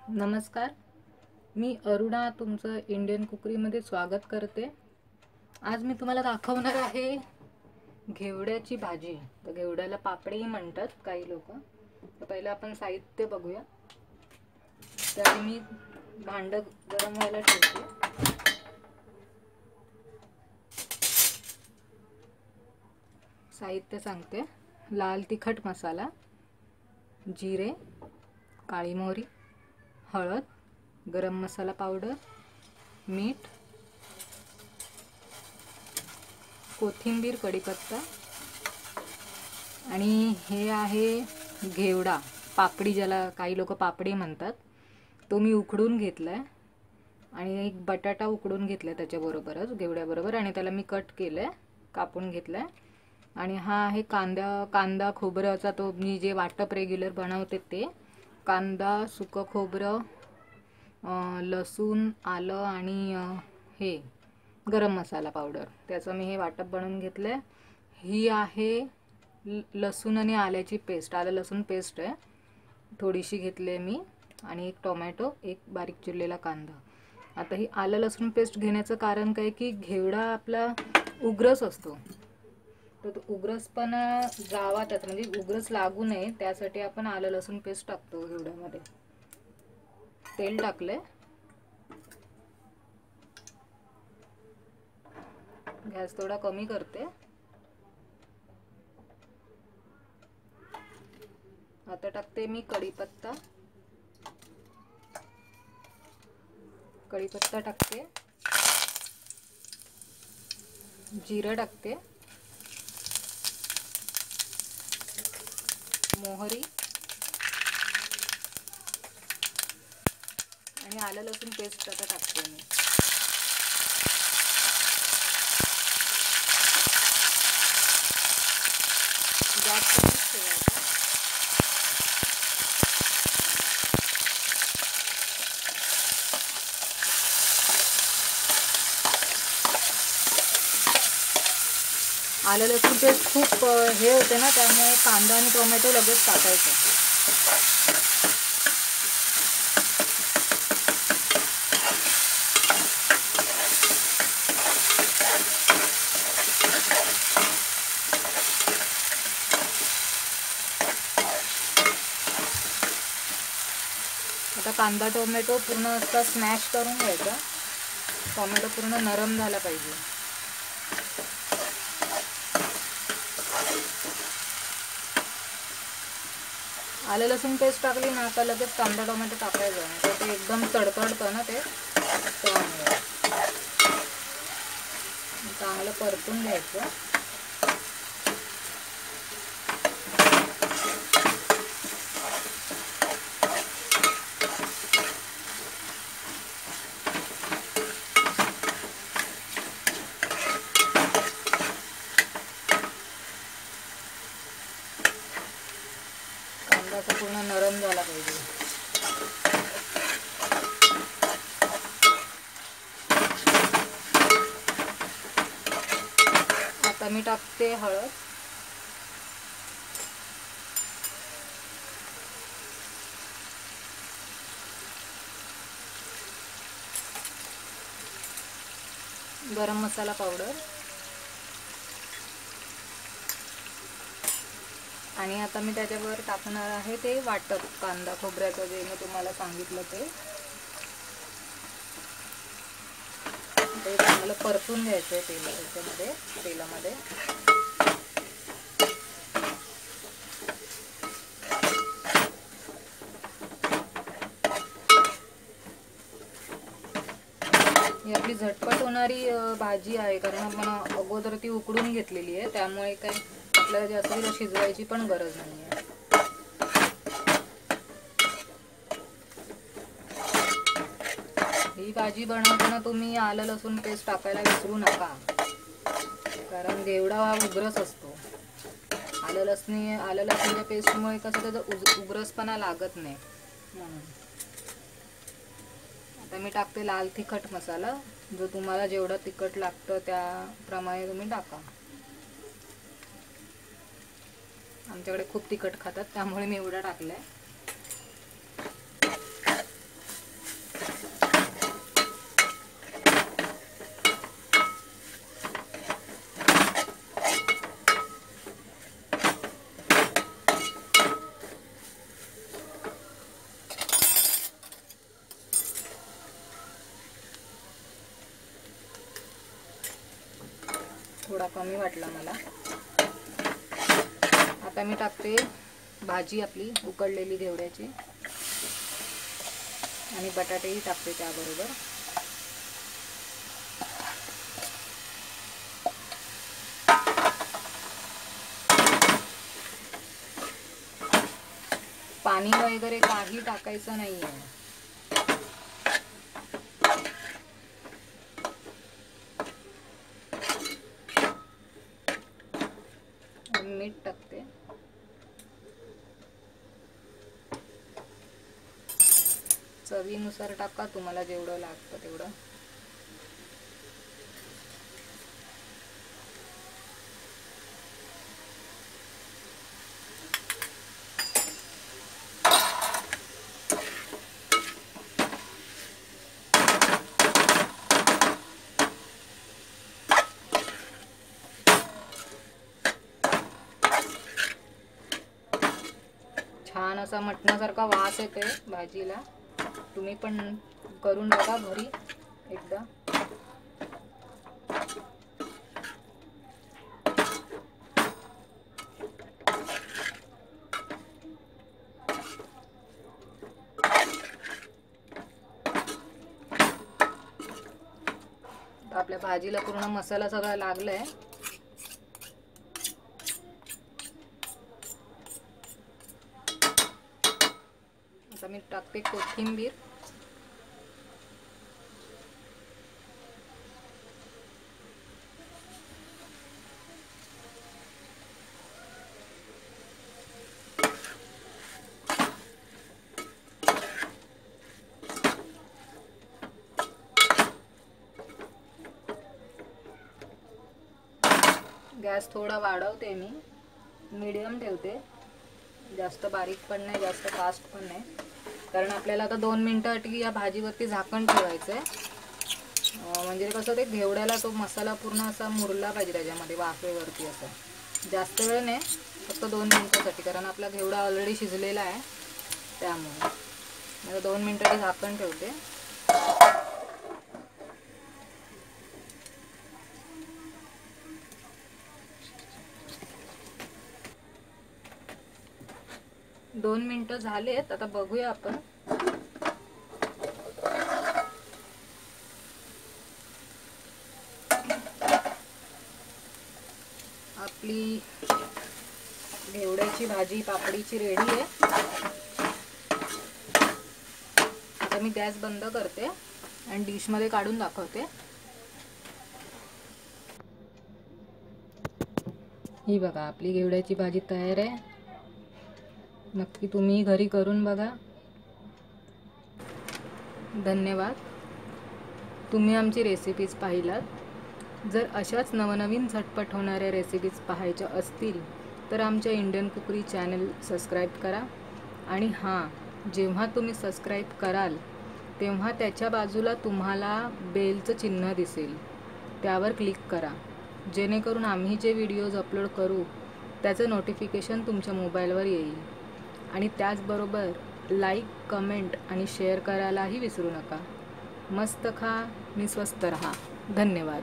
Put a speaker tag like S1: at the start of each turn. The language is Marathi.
S1: नमस्कार, मी अरुणा तुमचं इंडियन कुकरीमध्ये स्वागत करते। आज मी तुम्हाला दाखवणार आहे घेवड्याची भाजी। तर घेवड्याला पापडी म्हणतात काही लोक। तर पहिलं आपण साहित्य बघूया। त्यासाठी मी भांड गरम व्हायला ठेवते। साहित्य सांगते। लाल तिखट मसाला, जिरे, काळी मोहरी, हळद, गरम मसाला पावडर, मीठ, कोथिंबीर, कढीपत्ता आणि हे आहे घेवडा पापडी, ज्याला काही लोक पापडी म्हणतात। तो मी उकडून घेतलाय आणि एक बटाटा उकडून घेतलाय त्याच्याबरोबरच घेवड्याबरोबर, आणि त्याला मी कट केलंय, कापून घेतलाय। आणि हा आहे कांदा खोबऱ्याचा, तो मी जे वाटप रेग्युलर बनवते ते कांदा, सुकं खोबरं, लसूण, आलं आणि हे गरम मसाला पावडर, त्याचं मी हे वाटप बनवून घेतलंय। ही आहे लसूण आणि आल्याची पेस्ट, आलं लसूण पेस्ट आहे, थोडीशी घेतली आहे मी, आणि एक टोमॅटो, एक बारीक चिरलेला कांदा। आता ही आलं लसूण पेस्ट घेण्याचं कारण काय की घेवडा आपला उग्रस असतो, तर तो उग्रसपणा जावा त्यात, म्हणजे उग्रस लागू नये त्यासाठी आपण आलं लसूण पेस्ट टाकतो घेवड्यामध्ये। तेल टाकले, गॅस थोडा कमी करते। आता टाकते मी कढीपत्ता टाकते, जिरं टाकते, मोहरी आणि आलं लसूण पेस्ट आता टाकते मी। गॅस कमीच ठेवायचा। आलं लसूण पेस्ट खूप हे होते ना, त्यामुळे कांदा आणि टोमॅटो लगेच टाकायचा। आता कांदा टोमॅटो पूर्ण असा स्मॅश करून घ्यायचा, टोमॅटो पूर्ण नरम झाला पाहिजे। आलं लसूण पेस्ट टाकली ना आता लगेच कांदा टोमॅटो टाकायचा, तर ते एकदम तडतडतं ना, ते चांगलं परतून घ्यायचं। कांदा पूर्ण नरम झाला पाहिजे। आता मी टाकते हळद, गरम मसाला पावडर, आणि आता मी त्याच्यावर टाकणार आहे ते वाटप कांदा खोबऱ्याचं, जे मी तुम्हाला सांगितलं ते चांगलं परतून घ्यायचं तेलामध्ये। ही आपली झटपट होणारी भाजी आहे, कारण आपण अगोदर ती उकडून घेतलेली आहे, त्यामुळे काय आपल्याला जास्त शिजवायची पण गरज नाही आहे। ही भाजी बनवताना तुम्ही आलं लसूण पेस्ट टाकायला विसरू नका, कारण घेवडा हा उग्रस असतो। आलं लसूणच्या पेस्टमुळे कसं त्याचा उग्रसपणा लागत नाही म्हणून। आता मी टाकते लाल तिखट मसाला, जो तुम्हाला जेवढं तिखट लागतं त्याप्रमाणे तुम्ही टाका। आमच्याकडे खूप तिखट खातात त्यामुळे मी एवढा टाकलाय। कमी वाटला मला. आता मी टाकते भाजी आपली उकडलेली घेवड्याची आणि बटाटेही टाकते त्याबरोबर. पाणी वगैरे काही टाकायचं नाहीये. मीठ टाकते. चवीनुसार टाका, तुम्हाला जेवढं लागतं तेवढं. छान असा मटणासारखा वास येते भाजीला. तुम्ही पण करून बघा घरी एकदा. आपल्या भाजीला पूर्ण मसाला सगळा लागलाय. आता मी टाकते कोथिंबीर. गॅस थोडा वाढवते मी, मीडियम ठेवते. जास्त बारीक पण नाही, जास्त फास्ट पण नाही, कारण आपल्याला आता 2 मिनिटांसाठी या भाजीवरती झाकण ठेवायचं आहे. म्हणजे कसं ते घेवड्याला तो मसाला पूर्ण असा मुरला पाहिजे त्याच्यामध्ये वाफेवरती. असं जास्त वेळ नाही, फक्त 2 मिनिटांसाठी, कारण आपला घेवडा ऑलरेडी शिजलेला आहे त्यामुळे. आता 2 मिनिटांसाठी झाकण ठेवते. दोन मिनिटं झालेत. आता बघूया आपण. आपली घेवड्याची भाजी पापडीची रेडी आहे. आता मी गॅस बंद करते आणि डिश मध्ये काढून दाखवते. ही बघा, आपली घेवड्याची भाजी तयार आहे. नक्की तुम्ही घरी करून बघा. धन्यवाद. तुम्ही आमची रेसिपीज पाहिलात. जर अशाच नवनवीन झटपट होणाऱ्या रेसिपीज पाहायच्या असतील तर आमच्या इंडियन कुकरी चॅनल सबस्क्राईब करा. आणि हां, जेव्हा तुम्ही सबस्क्राईब कराल तेव्हा त्याच्या बाजूला तुम्हाला बेलचं चिन्ह दिसेल, त्यावर क्लिक करा, जेणेकरून आम्ही जे व्हिडिओज अपलोड करू त्याचं नोटिफिकेशन तुमच्या मोबाईलवर येईल. आणि त्याचबरोबर लाईक, कमेंट आणि शेअर करायलाही विसरू नका. मस्त खा आणि स्वस्त रहा. धन्यवाद.